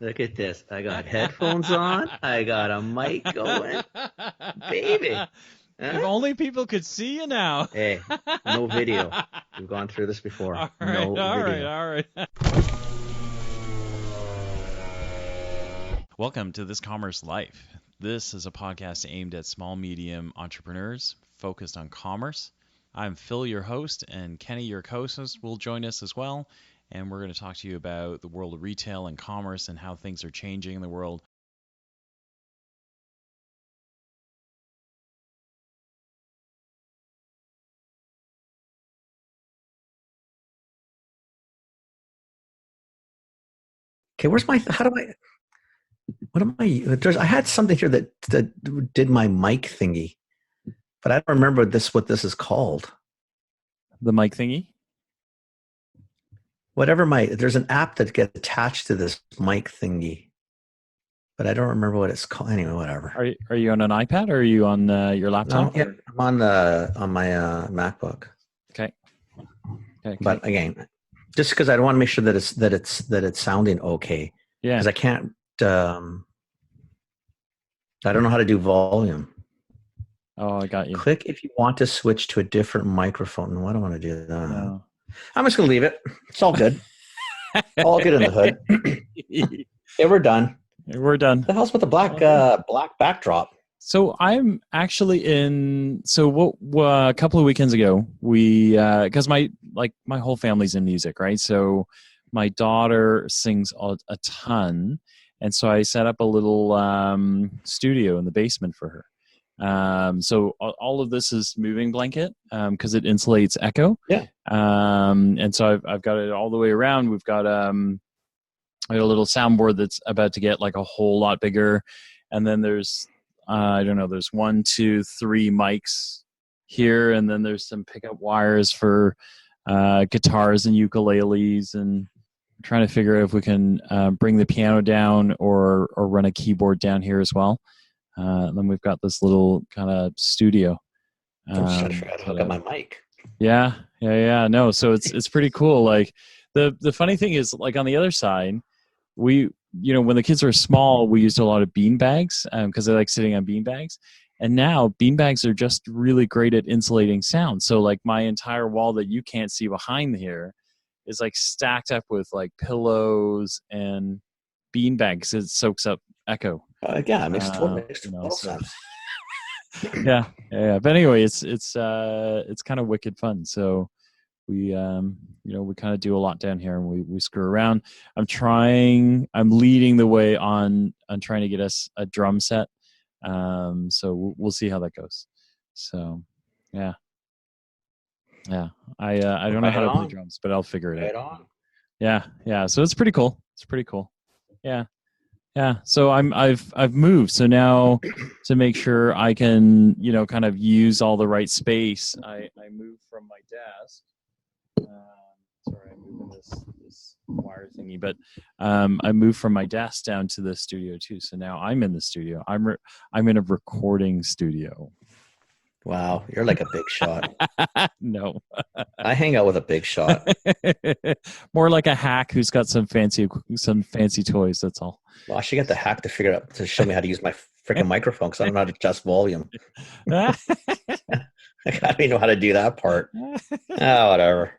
Look at this. I got headphones on. I got a mic going. Baby. If Huh? only people could see you now. Hey, no video. We've gone through this before. All right, No all right, video. all right. Welcome to This Commerce Life. This is a podcast aimed at small, medium entrepreneurs focused on commerce. I'm Phil, your host, and Kenny, your co-host, will join us as well. And we're going to talk to you about the world of retail and commerce and how things are changing in the world. Okay, where's my, how do I, what am I, I had something here that did my mic thingy, but I don't remember what this is called. The mic thingy? There's an app that gets attached to this mic thingy, but I don't remember what it's called. Anyway, whatever. Are you on an iPad or are you on your laptop? Yeah, I'm on my MacBook. Okay. But again, just because I want to make sure that it's sounding okay. Yeah. Because I can't. I don't know how to do volume. Oh, I got you. Click if you want to switch to a different microphone. Why do I want to do that? No. I'm just gonna leave it. It's all good. All good in the hood. Okay, we're done. We're done. What the hell's with the black backdrop? So I'm actually in. So a couple of weekends ago, we because my whole family's in music, right? So my daughter sings a ton, and so I set up a little studio in the basement for her. So all of this is moving blanket because it insulates echo. Yeah. And so I've got it all the way around. We've got a little soundboard that's about to get like a whole lot bigger, and then there's I don't know. There's 1, 2, 3 mics here, and then there's some pickup wires for guitars and ukuleles, and trying to figure out if we can bring the piano down or run a keyboard down here as well. And then we've got this little kind of studio. I'm just trying to figure out how to hook up my mic. Yeah. No, so it's pretty cool. Like the funny thing is, like on the other side, when the kids were small, we used a lot of bean bags because they like sitting on bean bags. And now bean bags are just really great at insulating sound. So like my entire wall that you can't see behind here is like stacked up with like pillows and bean bags. It soaks up echo. Yeah, it makes total sense. Yeah. But anyway, it's kind of wicked fun. So we we kind of do a lot down here, and we screw around. I'm leading the way on trying to get us a drum set. So we'll see how that goes. So yeah. I don't know how to play drums, but I'll figure it out. Yeah. So it's pretty cool. Yeah. So I've moved. So now to make sure I can, kind of use all the right space, I moved from my desk. Sorry, I'm moving this wire thingy, but I moved from my desk down to the studio too. So now I'm in the studio. I'm in a recording studio. Wow, you're like a big shot. No. I hang out with a big shot. More like a hack who's got some fancy toys, that's all. Well, I should get the hack to show me how to use my freaking microphone because I don't know how to adjust volume. I don't even know how to do that part. Whatever.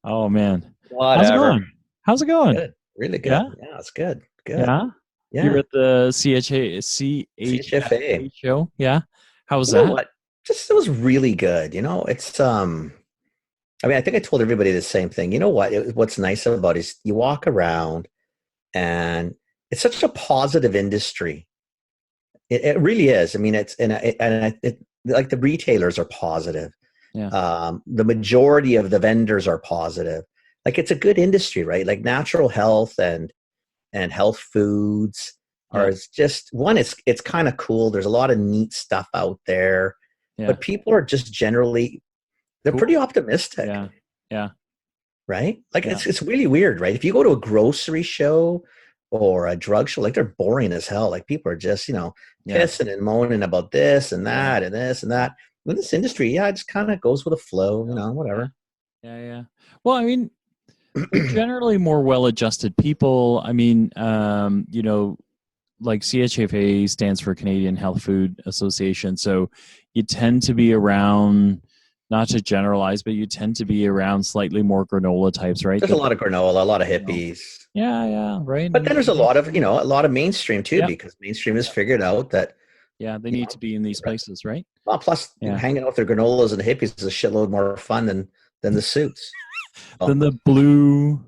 Oh, man. Whatever. How's it going? Good. Really good. Yeah, it's good. Good. Yeah? You're at the CHFA show? Yeah? How was that? What? It was really good. It's I think I told everybody the same thing. You know what? What's nice about it is you walk around and it's such a positive industry. It really is. I mean, it's like the retailers are positive. Yeah. The majority of the vendors are positive. Like it's a good industry, right? Like natural health and health foods are just it's kind of cool. There's a lot of neat stuff out there. Yeah. But people are just generally, they're pretty optimistic. Yeah. Right? Like it's really weird, right? If you go to a grocery show or a drug show, like they're boring as hell. Like people are just, pissing and moaning about this and that and this and that. In this industry, it just kind of goes with the flow, whatever. Yeah. Well, I mean, they're generally more well-adjusted people. I mean, like CHFA stands for Canadian Health Food Association. So you tend to be around, not to generalize, but you tend to be around slightly more granola types, right? There's a lot of granola, a lot of You know, hippies. yeah, right. But then there's a lot of, a lot of mainstream too, Yeah, because mainstream has figured out that, yeah, they you need know, to be in these places, right? well, plus Yeah. hanging out with their granolas and the hippies is a shitload more fun than the suits. Then the blue,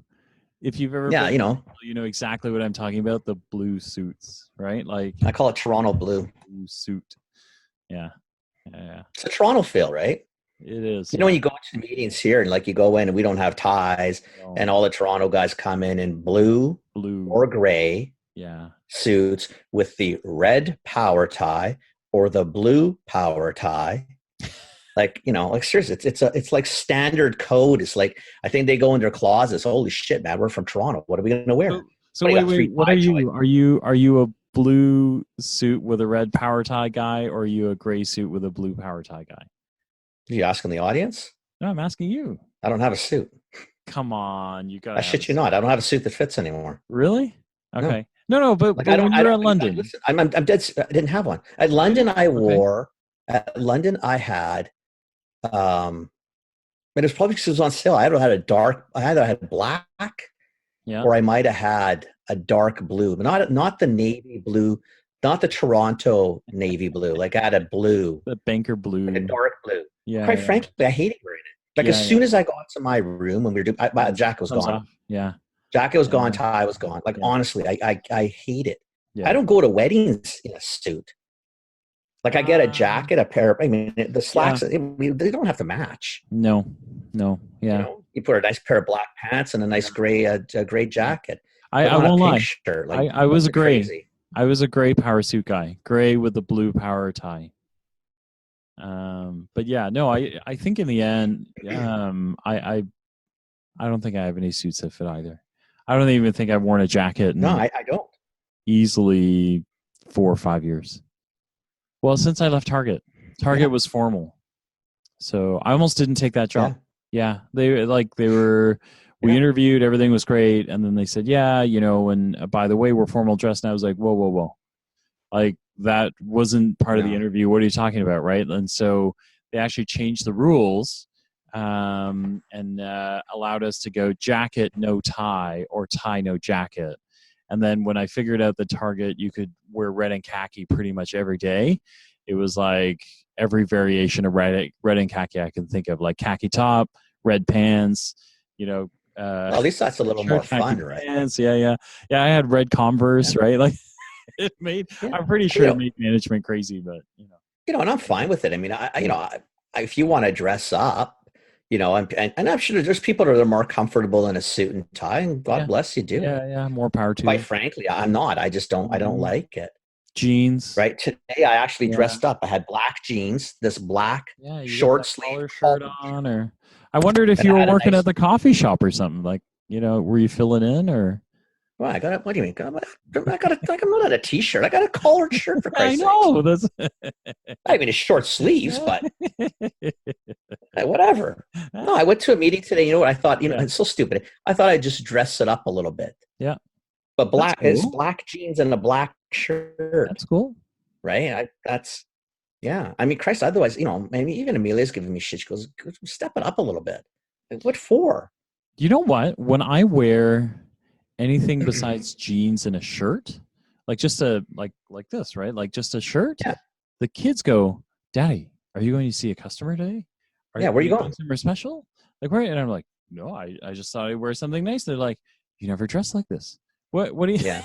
if you've ever Yeah, been, you know exactly what I'm talking about. The blue suits, right? Like I call it Toronto blue. blue suit. Yeah, yeah, It's a Toronto feel, right? it is. When you go to meetings here and like you go in and we don't have ties No, and all the Toronto guys come in blue blue. or gray Yeah, suits with the red power tie or the blue power tie. Like, like seriously, it's like standard code. It's like, I think they go in their closets. Holy shit, man, we're from Toronto. What are we going to wear? So What do you got, wait. three What tie are you? choices? Are you a blue suit with a red power tie guy, or are you a gray suit with a blue power tie guy? Are you asking the audience? No, I'm asking you. I don't have a suit. Come on, you gotta I have a shit you suit. not. I don't have a suit that fits anymore. Really? No. Okay. No, but, Like but when you're in like, London, listen, I'm dead. I didn't have one at London. Okay. At London. I had, and it was probably because it was on sale. I either had black Yeah. or I might have had a dark blue, but not the navy blue, not the Toronto navy blue. Like I had a blue, The banker blue. like a dark blue. Yeah. Quite Yeah. frankly, I hated wearing it. Like Yeah, as soon as I got to my room when we were doing, my jacket was Comes gone. off. Yeah. Jacket was gone. Yeah. Tie was gone. Like Yeah. honestly, I hate it. Yeah. I don't go to weddings in a suit. Like I get a jacket, a pair. I mean, the slacks. They don't have to match. No. Yeah. You put a nice pair of black pants and a nice gray jacket. I won't lie. Shirt, like, I was a gray. crazy. I was a gray power suit guy. Gray with the blue power tie. But yeah, no, I think in the end, I don't think I have any suits that fit either. I don't even think I've worn a jacket in No, I don't. easily 4 or 5 years. Well, since I left Target. Target was formal. So I almost didn't take that job. Yeah. We interviewed, everything was great. And then they said, and by the way, we're formal dressed. And I was like, whoa. Like that wasn't part of the interview. What are you talking about? Right. And so they actually changed the rules and allowed us to go jacket, no tie, or tie, no jacket. And then when I figured out the Target, you could wear red and khaki pretty much every day. It was like every variation of red and khaki I can think of, like khaki top, red pants, Well, at least that's a little more fun, right? Pants. Yeah. I had red Converse, right? Like it made. I'm pretty sure it made management crazy, but and I'm fine with it. I mean, if you want to dress up, and I'm sure there's people that are more comfortable in a suit and tie, and God bless you, do. Yeah, more power to you. Quite frankly, I'm not. I just don't. I don't like it. Jeans. Right. Today, I actually dressed up. I had black jeans, this black short sleeve shirt on, or I wondered if you were working at the coffee shop or something. Like, were you filling in or? Well, I got it. What do you mean? I'm not at a t-shirt. I got a collared shirt for Christ's sake. I know. That's. I mean, it's short sleeves, but whatever. No, I went to a meeting today. You know what I thought? It's so stupid. I thought I'd just dress it up a little bit. Yeah. But black is black jeans and a black shirt. That's cool, right? I mean, Christ. Otherwise, maybe even Amelia's giving me shit. She goes, "Step it up a little bit." Like, what for? You know what? When I wear anything besides jeans and a shirt, like just like this, right? Like just a shirt. Yeah. The kids go, "Daddy, are you going to see a customer today? Where are you going? Somewhere special? Like where?" And I'm like, "No, I just thought I'd wear something nice." They're like, "You never dress like this. What do you?" Yeah.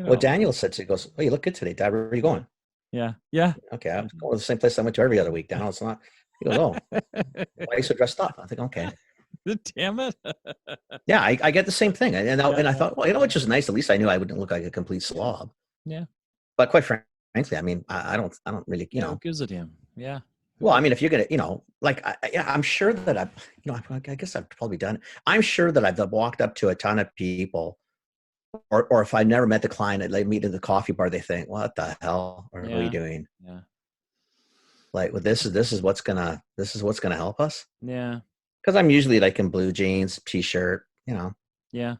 Well, Daniel said to, he goes, "Oh, you look good today, Dad. Where are you going?" Yeah. Okay, I'm going to the same place I went to every other week. Daniel, it's not. He goes, "Oh, why are you so dressed up?" I think, okay. Damn it. Yeah, I get the same thing, and I thought, well, which is nice. At least I knew I wouldn't look like a complete slob. Yeah. But quite frankly, I mean, I don't really, Who gives a damn? Yeah. Well, I mean, if you're gonna, I'm sure that I guess I've probably done it. I'm sure that I've walked up to a ton of people, or if I never met the client, I'd meet in the coffee bar, they think, "What the hell are we doing?" Yeah. Like, well, this is what's gonna help us. Yeah. Because I'm usually like in blue jeans, t-shirt, you know. Yeah.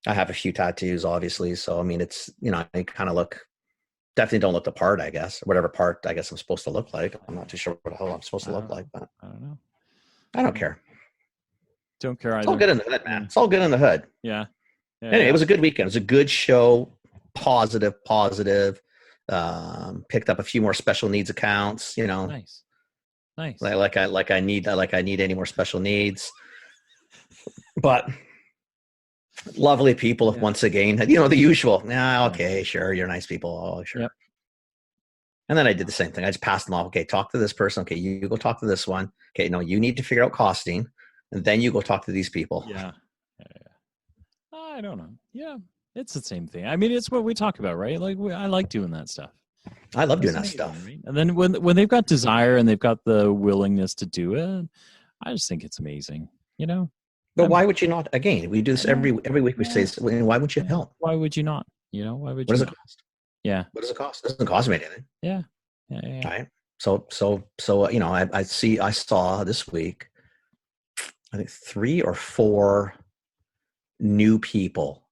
I have a few tattoos, obviously. So, I mean, it's, you know, I kind of definitely don't look the part, I guess. Whatever part I guess I'm supposed to look like. I'm not too sure what the hell I'm supposed to look like, but I don't know. I don't care. Don't care It's all either. good in the hood, man. It's all good in the hood. Yeah. Anyway, it was a good weekend. It was a good show. Positive. Picked up a few more special needs accounts, you know. Nice. Like I need any more special needs. But lovely people, once again, you know, the usual. Yeah, okay, sure, you're nice people. Oh, sure. Yep. And then I did the same thing. I just passed them off. Okay, talk to this person. Okay, you go talk to this one. Okay, no, you need to figure out costing, and then you go talk to these people. Yeah. I don't know. Yeah, it's the same thing. I mean, it's what we talk about, right? Like, I like doing that stuff. I love doing that stuff. Right? And then when they've got desire and they've got the willingness to do it, I just think it's amazing, you know. But why would you not? Again, we do this every week. We say, why would you help? Why would you not? You know, why would you? What does it cost? Yeah. What does it cost? It doesn't cost me anything. Yeah. Right. So you know, I saw this week, I think 3 or 4 new people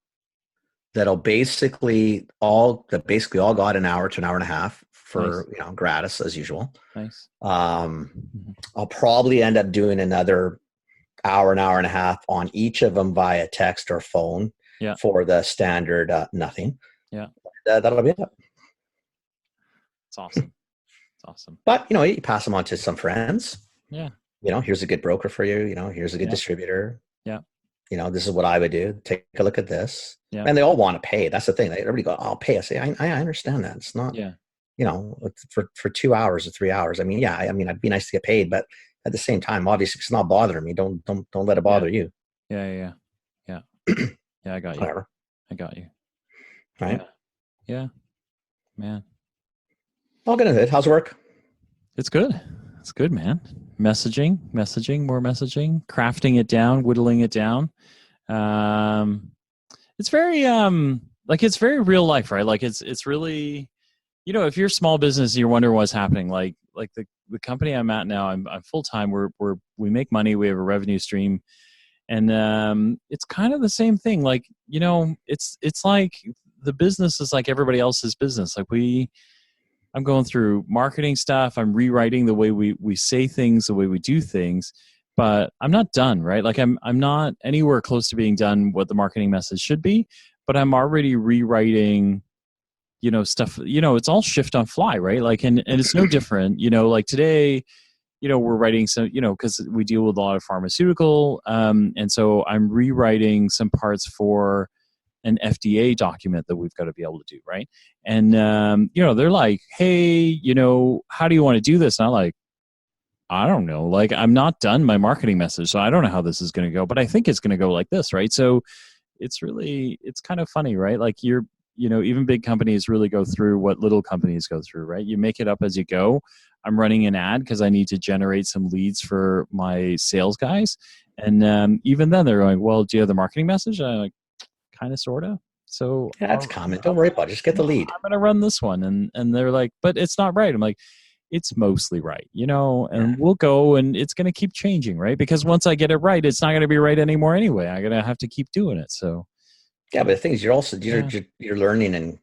that'll basically all got an hour to an hour and a half for Nice. You know, gratis as usual. Nice. I'll probably end up doing another an hour and a half on each of them via text or phone. Yeah. For the standard nothing. Yeah. That'll be it. It's awesome. It's awesome. But you know, you pass them on to some friends. Yeah. You know, here's a good broker for you. You know, here's a good distributor. Yeah. You know, this is what I would do. Take a look at this. Yeah. And they all want to pay. That's the thing. Everybody go, I'll pay. I say, I understand that. It's not, Yeah. You know, for 2 hours or 3 hours. I mean, yeah, I mean, it'd be nice to get paid, but at the same time, obviously, if it's not bothering me, don't let it bother you. Yeah. Yeah, I got you. Whatever. I got you. Right. Yeah. Man. All good. How's work? It's good. It's good, man. Messaging, more messaging, crafting it down, whittling it down. It's very like it's very real life, right? Like it's really, you know, if you're a small business, you're wondering what's happening. Like the company I'm at now, I'm full time. We make money. We have a revenue stream, and it's kind of the same thing. Like, you know, it's like the business is like everybody else's business. Like I'm going through marketing stuff. I'm rewriting the way we say things, the way we do things, but I'm not done, right? Like I'm not anywhere close to being done what the marketing message should be, but I'm already rewriting, you know, stuff, you know, it's all shift on fly, right? Like, and it's no different, you know, like today, you know, we're writing some, you know, cause we deal with a lot of pharmaceutical. And so I'm rewriting some parts for an FDA document that we've got to be able to do. Right. And, you know, they're like, hey, you know, how do you want to do this? And I'm like, I don't know. Like, I'm not done my marketing message, so I don't know how this is going to go, but I think it's going to go like this. Right. So it's kind of funny, right? Like you know, even big companies really go through what little companies go through, right? You make it up as you go. I'm running an ad because I need to generate some leads for my sales guys. And even then they're going, well, do you have the marketing message? I'm like, kind of, sort of. So yeah, that's common. Don't worry about it. Just get the lead. I'm going to run this one. And they're like, but it's not right. I'm like, it's mostly right, you know, and we'll go and it's going to keep changing, right? Because once I get it right, it's not going to be right anymore anyway. I'm going to have to keep doing it. So yeah, but the thing is, you're learning, and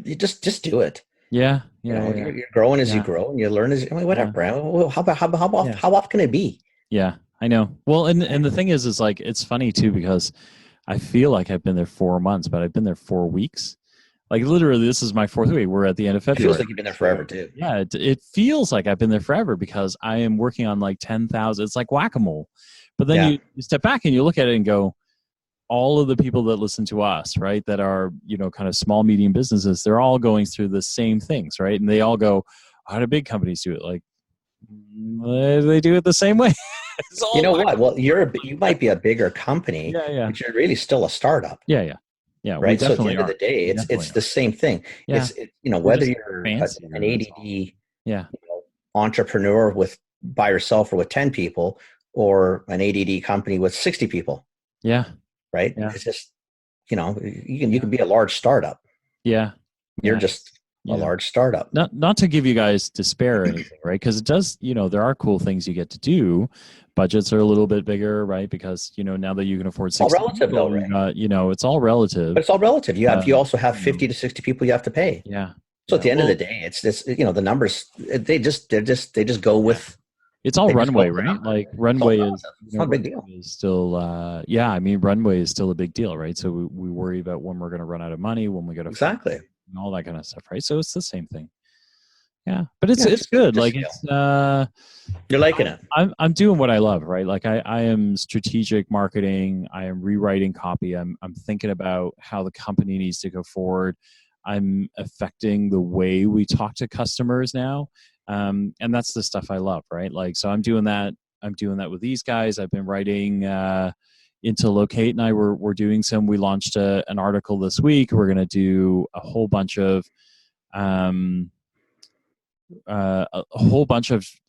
you just do it. Yeah. You know, you're growing as you grow, and you learn as, I mean, whatever. Yeah. Well, how often can it be? Yeah, I know. Well, and the thing is like, it's funny too, because I feel like I've been there 4 months, but I've been there 4 weeks. Like literally, this is my 4th week. We're at the end of February. It feels like you've been there forever too. Yeah, it feels like I've been there forever because I am working on like 10,000. It's like whack-a-mole. But then you step back and you look at it and go, all of the people that listen to us, right, that are, you know, kind of small, medium businesses, they're all going through the same things, right? And they all go, how do big companies do it? Like, they do it the same way. You know what? Well, you might be a bigger company, but you're really still a startup. Yeah. Right. So at the end of the day, it's the same thing. Yeah. You know, whether you're an ADD entrepreneur by yourself or with 10 people, or an ADD company with 60 people. Yeah. Right. Yeah. It's just, you know, you can be a large startup. Yeah. You're just a large startup. Not to give you guys despair or anything, right? Because it does, there are cool things you get to do. Budgets are a little bit bigger, right? Because now that you can afford 60 all relative, people, though, Ray. it's all relative. But it's all relative. You also have 50 to 60 people you have to pay. Yeah. So at the end of the day, it's this. The numbers they just go with. It's all runway, right? Like runway is not a big deal. Is still, runway is still a big deal, right? So we worry about when we're going to run out of money, when we got to exactly and all that kind of stuff, right? So it's the same thing. Yeah, but it's good. Like it's you're liking it. I'm doing what I love, right? Like I am strategic marketing. I am rewriting copy. I'm thinking about how the company needs to go forward. I'm affecting the way we talk to customers now. And that's the stuff I love, right? Like, so I'm doing that with these guys. I've been writing, into Locate and we're doing we launched an article this week. We're going to do a whole bunch of,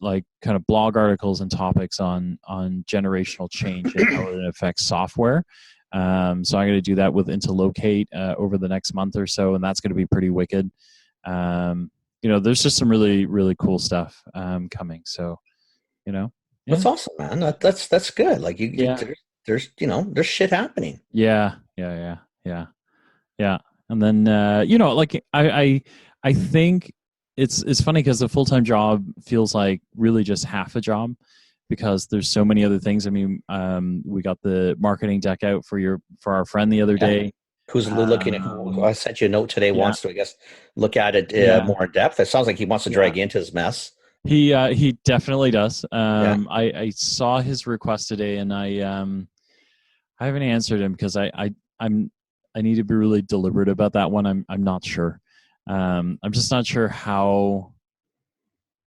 like kind of blog articles and topics on generational change and how it affects software. So I'm going to do that with Into Locate over the next month or so, and that's going to be pretty wicked. There's just some really, really cool stuff coming. So, that's awesome, man. That's good. Like there's shit happening. Yeah. And then like I think it's funny because the full-time job feels like really just half a job because there's so many other things. I mean, we got the marketing deck out for our friend the other day. Who's looking at? I sent you a note today. Wants to, I guess, look at it more in depth. It sounds like he wants to drag you into his mess. He definitely does. I saw his request today, and I haven't answered him because I need to be really deliberate about that one. I'm not sure. I'm just not sure how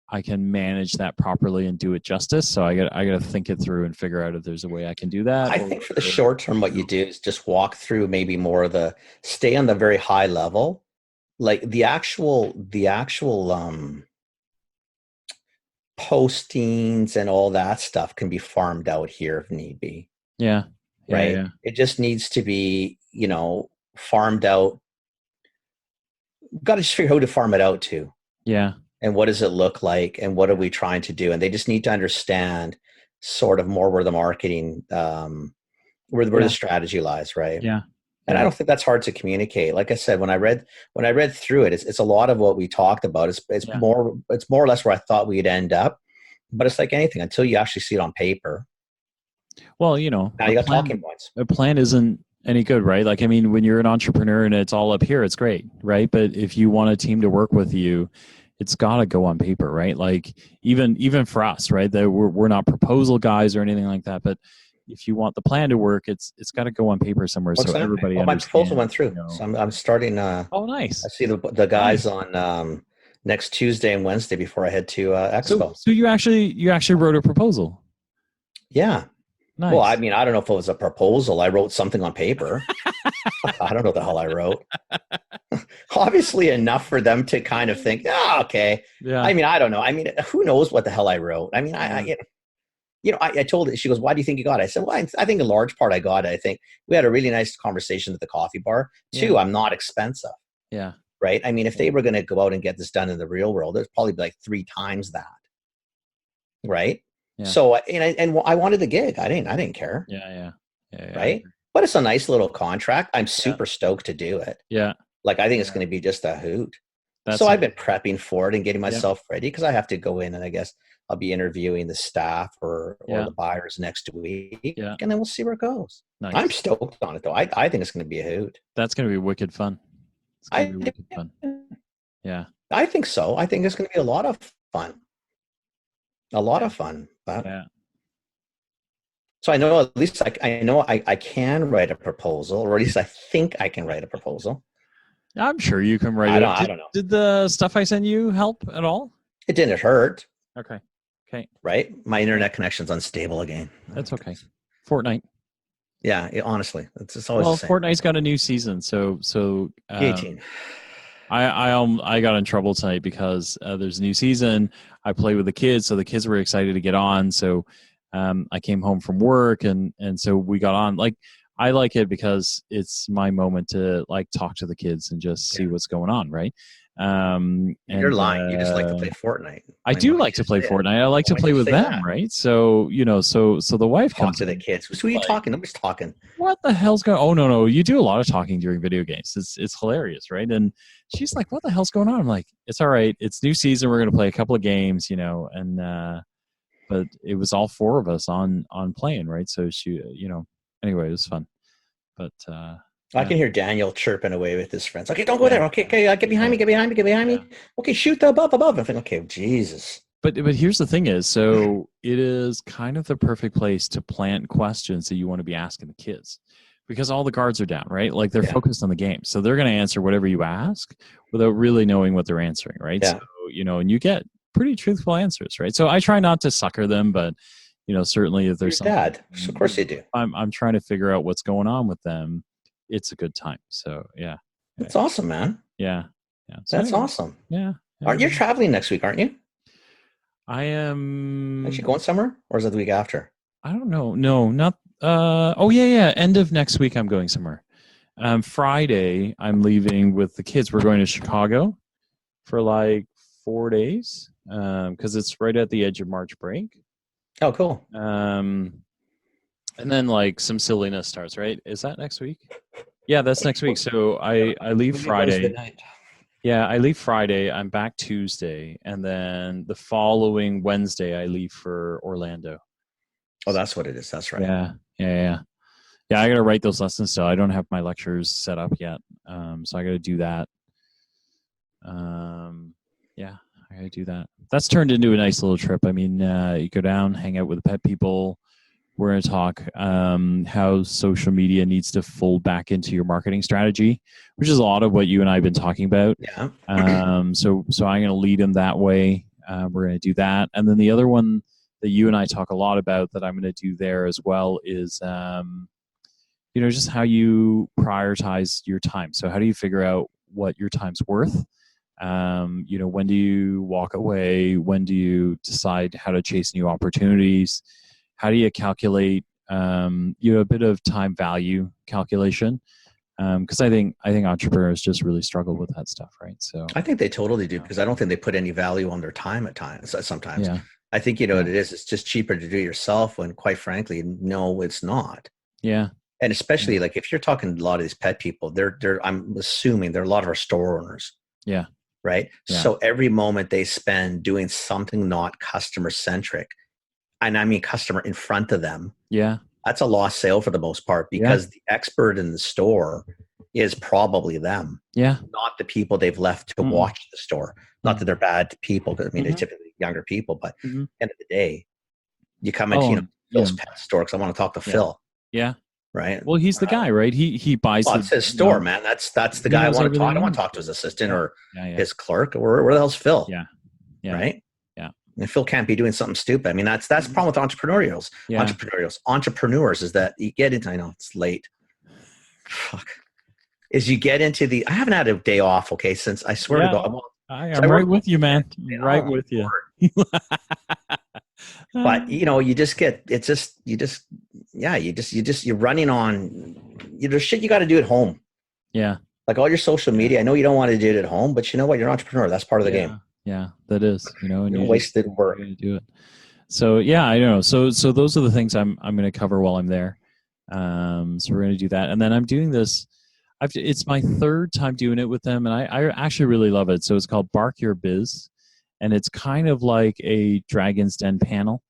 I can manage that properly and do it justice. So I got to think it through and figure out if there's a way I can do that. I think for the short term, what you do is just walk through maybe more of stay on the very high level, like the actual postings and all that stuff can be farmed out here if need be. Yeah. Right. Yeah. It just needs to be, farmed out. Got to just figure out who to farm it out to. Yeah. And what does it look like? And what are we trying to do? And they just need to understand sort of more where the marketing, where the strategy lies. Right. Yeah. And I don't think that's hard to communicate. Like I said, when I read through it, it's a lot of what we talked about. It's more or less where I thought we'd end up, but it's like anything until you actually see it on paper. Well, now you got talking points. A plan isn't any good, right? Like, I mean, when you're an entrepreneur and it's all up here, it's great, right? But if you want a team to work with you, it's got to go on paper, right? Like even for us, right? That we're not proposal guys or anything like that, but if you want the plan to work, it's got to go on paper somewhere. What's so that? Everybody my proposal went through. So I'm starting. Oh, nice. I see the guys on next Tuesday and Wednesday before I head to Expo. So you actually wrote a proposal. Yeah. Nice. Well, I mean, I don't know if it was a proposal. I wrote something on paper. I don't know what the hell I wrote. Obviously enough for them to kind of think, okay. Yeah. I mean, I don't know. I mean, who knows what the hell I wrote? I mean, I told her, she goes, why do you think you got it? I said, well, I think a large part I got it. I think we had a really nice conversation at the coffee bar. Two, I'm not expensive. Yeah. Right. I mean, if they were going to go out and get this done in the real world, there's probably like 3 times that. Right. Yeah. So, and I wanted the gig. I didn't care. Yeah. Right. But it's a nice little contract. I'm super stoked to do it. Yeah. Like, I think it's going to be just a hoot. I've been prepping for it and getting myself ready because I have to go in and I guess I'll be interviewing the staff or the buyers next week. Yeah. And then we'll see where it goes. Nice. I'm stoked on it though. I think it's going to be a hoot. That's going to be wicked fun. It's going to be wicked fun. Yeah. I think so. I think it's going to be a lot of fun. A lot of fun. So I know at least I can write a proposal, or at least I think I can write a proposal. I'm sure you can write it. I don't know. Did the stuff I sent you help at all? It didn't hurt. Okay. Right? My internet connection's unstable again. That's okay. Fortnite. Yeah, honestly, it's always the same. Fortnite's got a new season, so 18. I got in trouble tonight because there's a new season. I play with the kids, so the kids were excited to get on. So I came home from work, and so we got on. Like, I like it because it's my moment to like talk to the kids and just see what's going on, right? You're And lying. You just like to play Fortnite. I do like to play Fortnite. I like to play with them, right? So so the wife Talk comes to the in, kids. Who are you like, talking? Nobody's talking. what the hell's going? Oh no, you do a lot of talking during video games. It's hilarious, right? And she's like, what the hell's going on? I'm like, it's all right. It's new season. We're gonna play a couple of games, and but it was all four of us on playing, right? So she, anyway, it was fun. But I can hear Daniel chirping away with his friends. Okay, don't go there. Okay, get behind me, get behind me, get behind me. Okay, shoot the above. I'm thinking, okay, Jesus. But here's the thing is, so it is kind of the perfect place to plant questions that you want to be asking the kids, because all the guards are down, right? Like they're focused on the game, so they're going to answer whatever you ask without really knowing what they're answering, right? Yeah. So and you get pretty truthful answers, right? So I try not to sucker them, but certainly if there's something, dad, so of course you do. I'm trying to figure out what's going on with them. It's a good time. So yeah, that's awesome, man. Yeah. So that's awesome. Yeah. Aren't you traveling next week? Aren't you? I am. Are you going somewhere, or is it the week after? I don't know. No, not. Oh yeah. End of next week, I'm going somewhere. Friday, I'm leaving with the kids. We're going to Chicago for like 4 days because it's right at the edge of March break. Oh, cool. And then like some silliness starts. Right? Is that next week? Yeah, that's next week. So I leave Friday. Yeah, I leave Friday. I'm back Tuesday, and then the following Wednesday, I leave for Orlando. Oh, that's what it is. That's right. Yeah. I got to write those lessons still. I don't have my lectures set up yet, so I got to do that. Yeah, I got to do that. That's turned into a nice little trip. I mean, you go down, hang out with the pet people. We're going to talk how social media needs to fold back into your marketing strategy, which is a lot of what you and I have been talking about. Yeah. So I'm going to lead them that way. We're going to do that. And then the other one that you and I talk a lot about that I'm going to do there as well is, just how you prioritize your time. So how do you figure out what your time's worth? When do you walk away? When do you decide how to chase new opportunities? How do you calculate, a bit of time value calculation? Because I think entrepreneurs just really struggle with that stuff, right? So I think they totally do, because I don't think they put any value on their time at times. Sometimes, yeah. I think what it is. It's just cheaper to do it yourself. When, quite frankly, no, it's not. Yeah. And especially like if you're talking a lot of these pet people, I'm assuming they're a lot of our store owners. Yeah. Right. Yeah. So every moment they spend doing something not customer centric, and I mean customer in front of them. Yeah. That's a lost sale for the most part, because the expert in the store is probably them. Yeah. Not the people they've left to watch the store. Not that they're bad people, because I mean, they're typically younger people, but at the end of the day, you come into Phil's pet store because I want to talk to Phil. Yeah. Right. Well, he's the guy, right? He buys. Well, it's his store, man. That's the guy I want to talk. I don't want to talk to his assistant or his clerk. Where the hell's Phil? Yeah. Right. Yeah. And Phil can't be doing something stupid. I mean, that's the problem with entrepreneurs is that you get into. I know it's late. Fuck. Is you get into the. I haven't had a day off. Okay, since I swear to God. I'm right with you, man. Right with you. But you just get you're running on there's shit you got to do at home. Yeah. Like all your social media. I know you don't want to do it at home, but you know what? You're an entrepreneur. That's part of the game. Yeah, that is. And you wasted work. Do it. So yeah, I know. So those are the things I'm going to cover while I'm there. So we're going to do that, and then I'm doing this. It's my third time doing it with them, and I actually really love it. So it's called Bark Your Biz, and it's kind of like a Dragon's Den panel.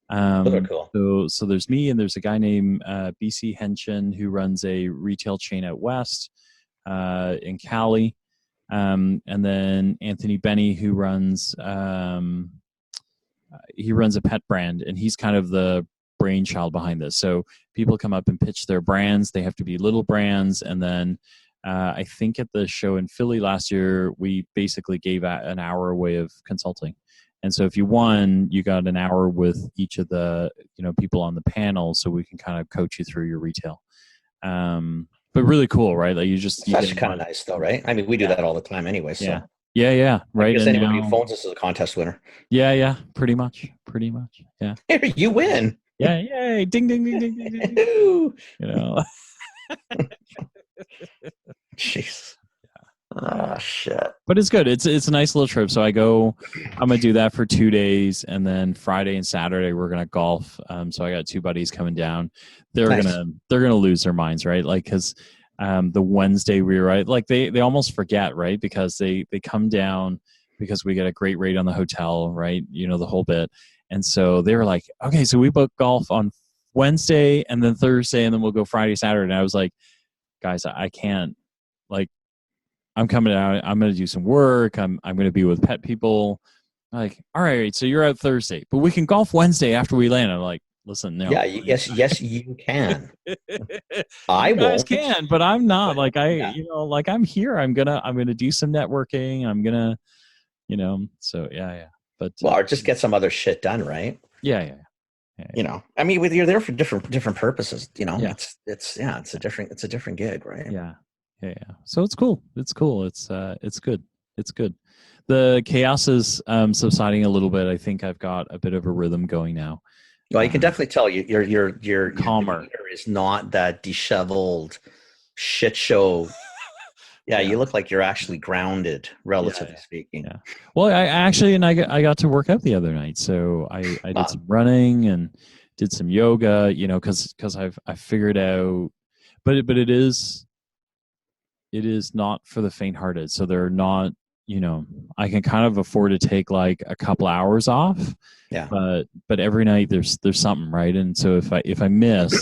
Those are cool. So there's me, and there's a guy named BC Henshin who runs a retail chain out west in Cali, and then Anthony Benny who runs a pet brand, and he's kind of the brainchild behind this. So people come up and pitch their brands. They have to be little brands, and then I think at the show in Philly last year, we basically gave an hour away of consulting. And so if you won, you got an hour with each of the people on the panel, so we can kind of coach you through your retail. But really cool, right? Like that's kind of nice, though, right? I mean, we do that all the time anyway. So. Yeah, right. I guess anybody who phones us is a contest winner. Yeah, pretty much. Yeah. You win. Yeah, yay! Ding, ding, ding, ding, ding, ding. Jeez. Oh shit. But it's good. It's a nice little trip. So I'm gonna do that for 2 days, and then Friday and Saturday we're gonna golf. So I got two buddies coming down. Nice. They're gonna lose their minds, right? Like, because the Wednesday we were right, like they almost forget, right? Because they come down because we get a great rate on the hotel, right? You know, the whole bit. And so they were like, okay, so we book golf on Wednesday and then Thursday, and then we'll go Friday, Saturday. And I was like, guys, I can't, like, I'm coming out. I'm going to do some work. I'm going to be with pet people. Like, all right, so you're out Thursday, but we can golf Wednesday after we land. I'm like, listen, no. Yeah. Yes, you can. I You guys won't. can, but I'm not. Like Yeah. like I'm here. I'm gonna do some networking. I'm gonna, So yeah. But Well, or just get some other shit done, right? yeah. I mean, you're there for different purposes. Yeah. It's a different gig, right? Yeah. So it's cool. It's good. It's good. The chaos is subsiding a little bit. I think I've got a bit of a rhythm going now. Well, you can definitely tell your Calmer. demeanor is not that disheveled shit show. Yeah, you look like you're actually grounded, relatively speaking. Yeah. Well, I got to work out the other night, so I did some running and did some yoga. Because I've figured out, but it is not for the faint-hearted. So they're not. I can kind of afford to take like a couple hours off. Yeah. But every night there's something, right? And so if I miss,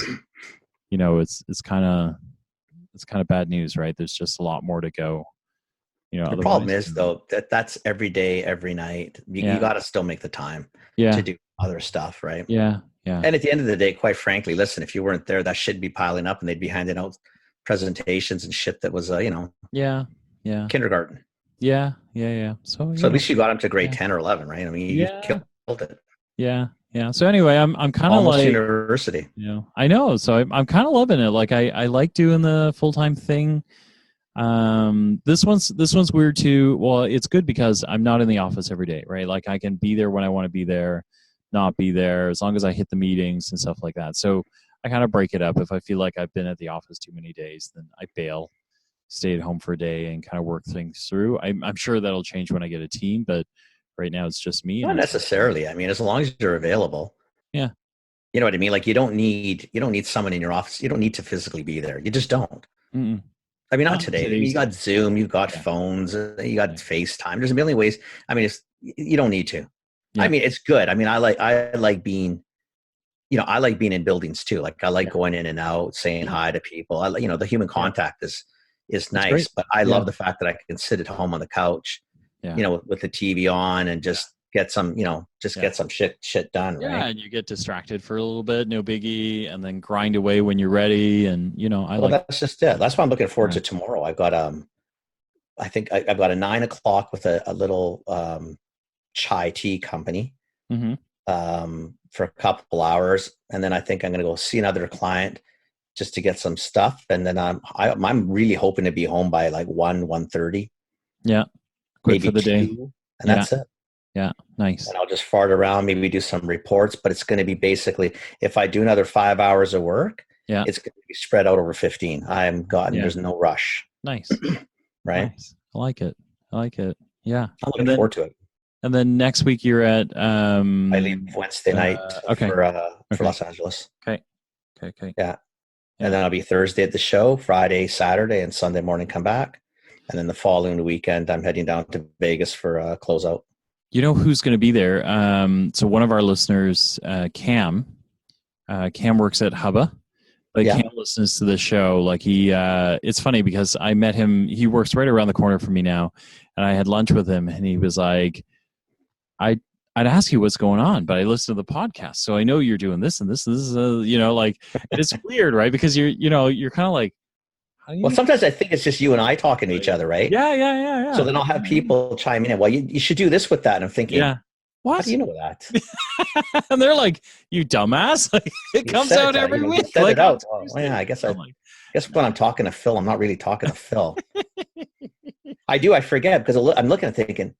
it's kind of bad news, right? There's just a lot more to go. The problem is though that's every day, every night. You got to still make the time to do other stuff, right? Yeah. And at the end of the day, quite frankly, listen, if you weren't there, that should be piling up, and they'd be handing out presentations and shit that was, kindergarten. Yeah. So at least you got them to grade 10 or 11, right? I mean, you killed it. Yeah. So anyway, I'm kind of like university. I know. So I'm kind of loving it. Like I like doing the full-time thing. This one's weird too. Well, it's good because I'm not in the office every day, right? Like I can be there when I want to be there, not be there, as long as I hit the meetings and stuff like that. So I kind of break it up. If I feel like I've been at the office too many days, then I bail, stay at home for a day, and kind of work things through. I'm sure that'll change when I get a team, but right now it's just me. Not necessarily. I mean, as long as you're available. Yeah. You know what I mean? Like you don't need someone in your office. You don't need to physically be there. You just don't. Mm-mm. I mean, not today. I mean, you got Zoom, you've got phones, you got FaceTime. There's a million ways. I mean, you don't need to. Yeah. I mean, it's good. I mean, I like being, I like being in buildings too. Like I like going in and out, saying hi to people. The human contact is nice, but I love the fact that I can sit at home on the couch, with the TV on and just get some, get some shit done. Right. Yeah. And you get distracted for a little bit, no biggie, and then grind away when you're ready. And, that's just it. That's why I'm looking forward to tomorrow. I've got, I think I've got a 9 o'clock with a little, chai tea company, for a couple hours. And then I think I'm going to go see another client just to get some stuff. And then I'm really hoping to be home by like 1:30. Yeah. Quick maybe for the 2, day. And that's it. Yeah. Nice. And I'll just fart around, maybe do some reports, but it's going to be basically, if I do another 5 hours of work, it's going to be spread out over 15. There's no rush. Nice. Right. Nice. I like it. Yeah. I'm looking forward to it. And then next week you're at, I leave Wednesday night for Los Angeles. Okay. Yeah. And then I'll be Thursday at the show, Friday, Saturday, and Sunday morning come back. And then the following weekend, I'm heading down to Vegas for a closeout. You know who's going to be there? So one of our listeners, Cam works at Hubba, but Cam listens to the show. Like it's funny because I met him. He works right around the corner from me now, and I had lunch with him, and he was like, I'd ask you what's going on, but I listen to the podcast, so I know you're doing this and this. This is, and it's weird, right? Because you're kind of like, well, sometimes I think it's just you and I talking to each other, right? Yeah. So then I'll have people chime in. Well, you should do this with that. And I'm thinking, what? How do you know that? And they're like, you dumbass! Like it comes out every week. Set it out. Oh, yeah, I guess when I'm talking to Phil, I'm not really talking to Phil. I forget because I'm looking at thinking,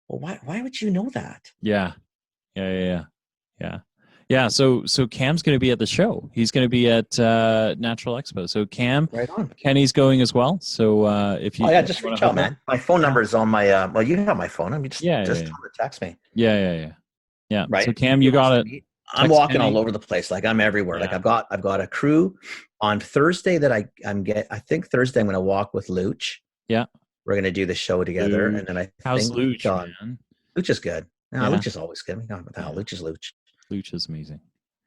well, why would you know that? Yeah. Yeah, so Cam's going to be at the show. He's going to be at Natural Expo. So Cam, Right on. Kenny's going as well. So if you, Oh yeah, if just you want reach to out, hook up, man. My phone yeah, number is on my. Well, you have my phone. I mean, yeah, just yeah, tell them to text me. yeah, yeah, yeah, yeah. Right. So If Cam, anybody you wants got to it. meet, I'm Text walking all Kenny. over the place. Like I'm everywhere. Like Yeah. I've got a crew on Thursday that I think Thursday I'm going to walk with Luch. Yeah. We're going to do the show together, and then I How's think Luch, man? Luch is good. No, Yeah. Luch is always good. What the hell? Yeah. Luch is Luch. Luch is amazing.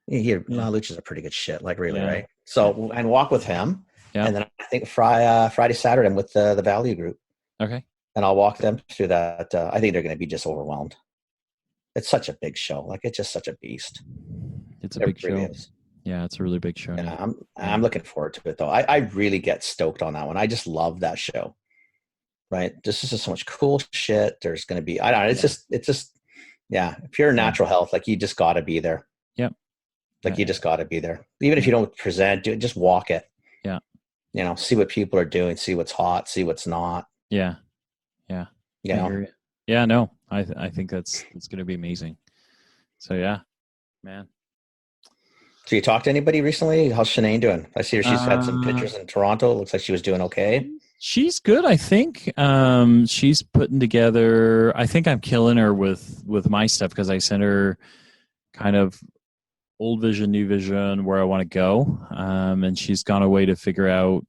No, Yeah. Luch is a pretty good shit. Like really, Yeah. right? So and walk with him, Yeah. and then I think Friday, Saturday I'm with the Value Group. Okay. And I'll walk them through that. I think they're going to be just overwhelmed. It's such a big show. Like it's just such a beast. It's a It big really show. is. Yeah, it's a really big show. Yeah, I'm looking forward to it though. I really get stoked on that one. I just love that show. Right? This is just so much cool shit. There's going to be. I don't know. It's just. Yeah. If you're in natural health, like you just got to be there. Yep. Like you just got to be there. Even if you don't present, just walk it. Yeah. You know, see what people are doing, see what's hot, see what's not. Yeah. Yeah. You know. Yeah. No, I think it's going to be amazing. So yeah, man. So you talked to anybody recently? How's Shanae doing? I see her. She's had some pictures in Toronto. It looks like she was doing okay. She's good, I think. She's putting together. I think I'm killing her with my stuff because I sent her kind of old vision, new vision, where I want to go, and she's gone away to figure out,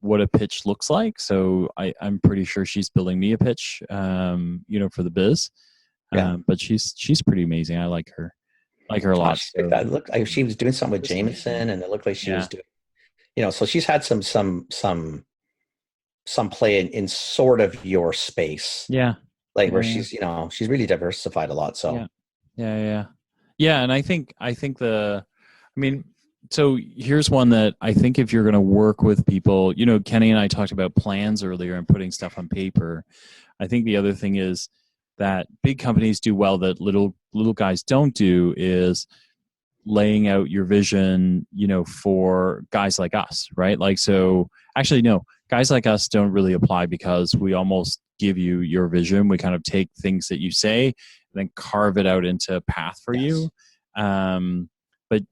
what a pitch looks like. So I'm pretty sure she's building me a pitch, for the biz. Yeah. But she's pretty amazing. I like her a lot. So. That looked like she was doing something with Jameson, and it looked like she was doing, so she's had some play in sort of your space. Yeah. Like where she's really diversified a lot. So yeah. And I think so here's one that I think if you're going to work with people, Kenny and I talked about plans earlier and putting stuff on paper. I think the other thing is that big companies do well that little guys don't do is laying out your vision, for guys like us, right? Like, so actually, no, guys like us don't really apply because we almost give you your vision. We kind of take things that you say and then carve it out into a path for you. But,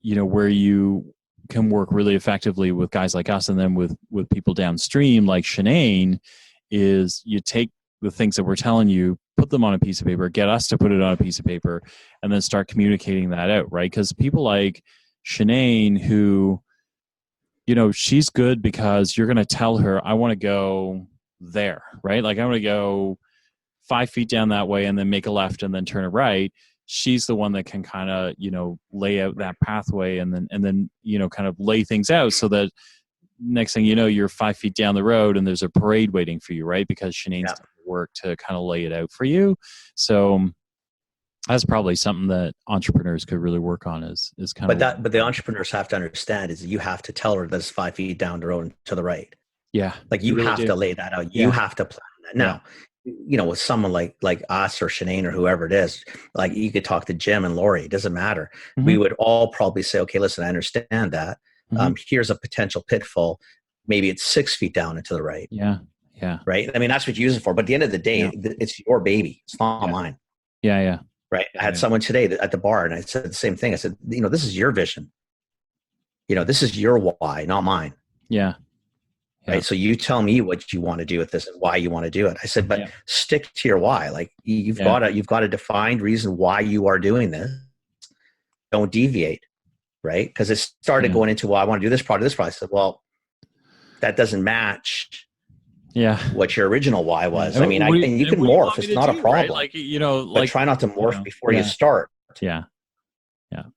where you can work really effectively with guys like us and then with people downstream, like Shanae, is you take the things that we're telling you, put them on a piece of paper, get us to put it on a piece of paper, and then start communicating that out, right? Because people like Shanae, who, she's good because you're going to tell her, I want to go there, right? Like I want to go 5 feet down that way and then make a left and then turn a right. She's the one that can kind of, lay out that pathway and then, kind of lay things out so that next thing you know, you're 5 feet down the road and there's a parade waiting for you, right? Because Shanae's done the work to kind of lay it out for you. So that's probably something that entrepreneurs could really work on is kind of. But the entrepreneurs have to understand is that you have to tell her that it's 5 feet down the road and to the right. Yeah. Like you really have to lay that out. You have to plan that. Now, with someone like us or Shanae or whoever it is, like you could talk to Jim and Lori, it doesn't matter. Mm-hmm. We would all probably say, okay, listen, I understand that. Mm-hmm. Here's a potential pitfall. Maybe it's 6 feet down and to the right. Yeah. Right. I mean, that's what you use it for. But at the end of the day, it's your baby. It's not mine. Yeah. Right. I had someone today at the bar and I said the same thing. I said, this is your vision. This is your why, not mine. Yeah. Right. So you tell me what you want to do with this and why you want to do it. I said, but stick to your why. Like you've got a defined reason why you are doing this. Don't deviate. Right. Because it started going into, well, I want to do this product, I said, well, that doesn't match what your original why was. I mean, you can morph. It's not a problem. Right? Like, but try not to morph before you start. Yeah.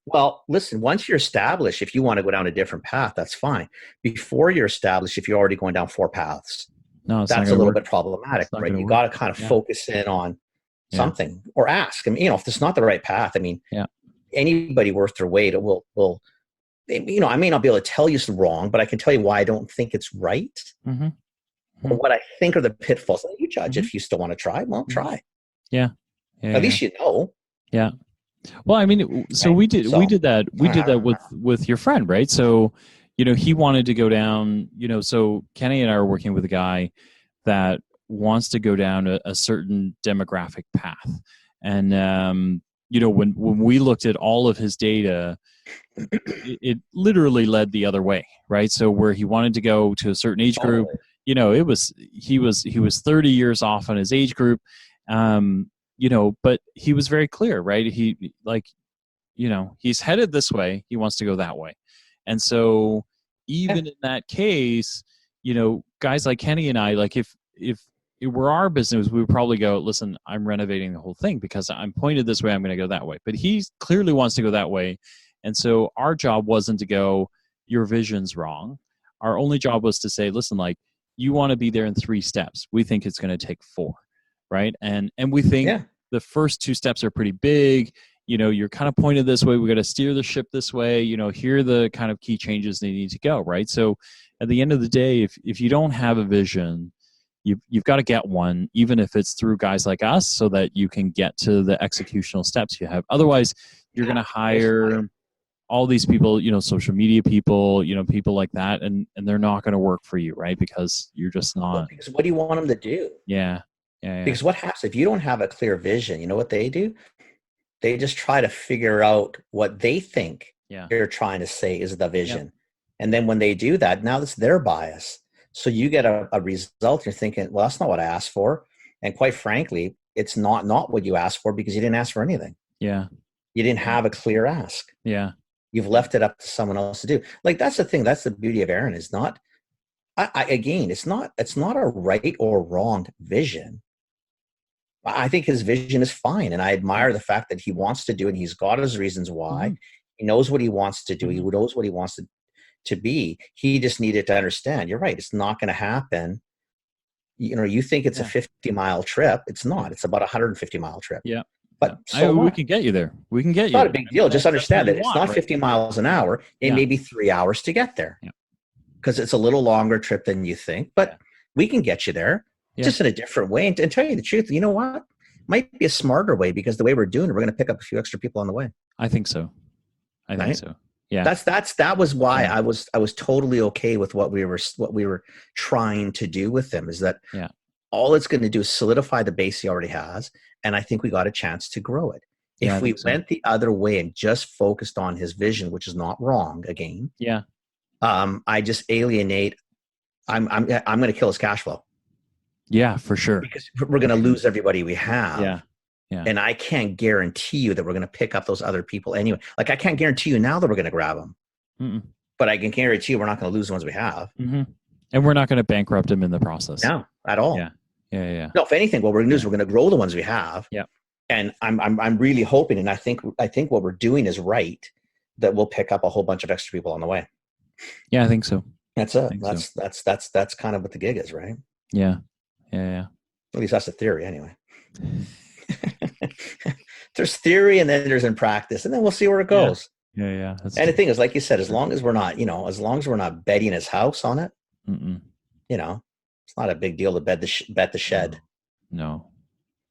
Well, listen, once you're established, if you want to go down a different path, that's fine. Before you're established, if you're already going down 4 paths, that's a little bit problematic, right? You got to kind of focus in on something or ask. I mean, if it's not the right path, I mean, anybody worth their weight will, I may not be able to tell you it's wrong, but I can tell you why I don't think it's right. Mm-hmm. Or what I think are the pitfalls. You judge if you still want to try. Well, try. Yeah. At least you know. Yeah. Well, I mean, so we did that with your friend, right? So, he wanted to go down, so Kenny and I are working with a guy that wants to go down a certain demographic path. And when we looked at all of his data, it literally led the other way, right? So where he wanted to go to a certain age group, Totally. he was 30 years off on his age group, but he was very clear, right? He's headed this way, he wants to go that way. And so even in that case, guys like Kenny and I, like if it were our business, we would probably go, listen, I'm renovating the whole thing because I'm pointed this way, I'm going to go that way. But he clearly wants to go that way. And so our job wasn't to go, your vision's wrong. Our only job was to say, listen, like, you want to be there in 3 steps. We think it's going to take 4, right? And we think the first 2 steps are pretty big. You're kind of pointed this way. We got to steer the ship this way. Here are the kind of key changes they need to go, right? So at the end of the day, if you don't have a vision, you've got to get one, even if it's through guys like us, so that you can get to the executional steps you have. Otherwise, you're going to hire all these people, social media people, people like that, and they're not going to work for you, right? Because you're just not. Well, because what do you want them to do? Yeah. Because what happens if you don't have a clear vision? You know what they do? They just try to figure out what they think you're trying to say is the vision. Yep. And then when they do that, now it's their bias. So you get a result, you're thinking, well, that's not what I asked for. And quite frankly, it's not what you asked for because you didn't ask for anything. Yeah. You didn't have a clear ask. Yeah. You've left it up to someone else to do. Like, that's the thing. That's the beauty of Aaron, is not, again, it's not a right or wrong vision. I think his vision is fine. And I admire the fact that he wants to do it. He's got his reasons why. Mm-hmm. He knows what he wants to do. Mm-hmm. He knows what he wants to be. He just needed to understand, you're right, it's not going to happen. You think it's a 50-mile trip. It's not. It's about a 150-mile trip. Yeah. But we can get you there. We can get you. It's not a big deal. Just understand that it's not 50 miles an hour. It may be 3 hours to get there. Because it's a little longer trip than you think. But we can get you there just in a different way. And tell you the truth, you know what? Might be a smarter way, because the way we're doing it, we're going to pick up a few extra people on the way. I think so. I think so. Yeah. That was why I was totally okay with what we were trying to do with them, is that all it's going to do is solidify the base he already has, and I think we got a chance to grow it. If we went the other way and just focused on his vision, which is not wrong, again, I just alienate. I'm going to kill his cash flow. Yeah, for sure. Because we're going to lose everybody we have. Yeah. And I can't guarantee you that we're going to pick up those other people anyway. Like, I can't guarantee you now that we're going to grab them. Mm-mm. But I can guarantee you we're not going to lose the ones we have. Mm-hmm. And we're not going to bankrupt them in the process. No, at all. Yeah. No, if anything, what we're going to do is we're going to grow the ones we have. Yeah. And I'm really hoping, and I think what we're doing is right, that we'll pick up a whole bunch of extra people on the way. Yeah, I think so. That's it. That's kind of what the gig is, right? Yeah. At least that's the theory, anyway. There's theory, and then there's in practice, and then we'll see where it goes. Yeah. And the thing is, like you said, as long as we're not betting his house on it, it's not a big deal to bet the shed. No.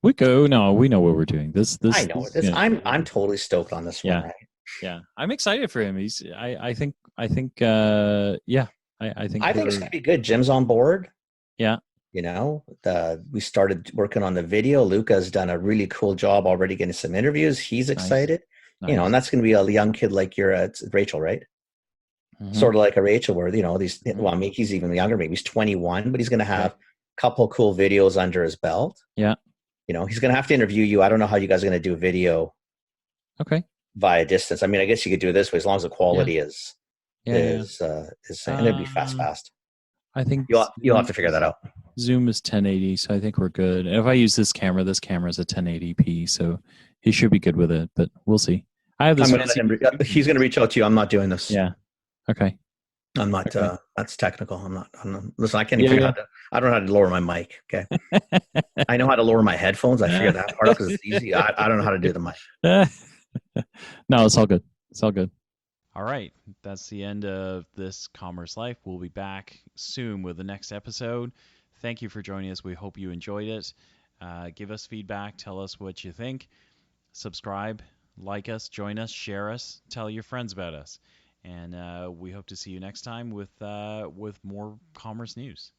We know what we're doing. I know it. I'm totally stoked on this one, right? Yeah. I'm excited for him. I think I think it's gonna be good. Jim's on board. Yeah. We started working on the video. Luca's done a really cool job already getting some interviews. He's excited. Nice. And that's going to be a young kid like Rachel, right? Mm-hmm. Sort of like a Rachel, where, he's even younger. Maybe he's 21, but he's going to have a couple cool videos under his belt. Yeah. He's going to have to interview you. I don't know how you guys are going to do video. Okay. Via distance. I mean, I guess you could do it this way, as long as the quality is and it'd be fast. I think you'll have to figure that out. Zoom is 1080, so I think we're good. And if I use this camera is a 1080p, so he should be good with it. But we'll see. I have this. He's going to reach out to you. I'm not doing this. Yeah. Okay. I'm not. Okay. That's technical. I'm not. Listen, I can't even figure out. I don't know how to lower my mic. Okay. I know how to lower my headphones. I figured that part out because it's easy. I don't know how to do the mic. No, it's all good. It's all good. All right. That's the end of this Commerce Life. We'll be back soon with the next episode. Thank you for joining us. We hope you enjoyed it. Give us feedback. Tell us what you think. Subscribe, like us, join us, share us, tell your friends about us. And we hope to see you next time with more commerce news.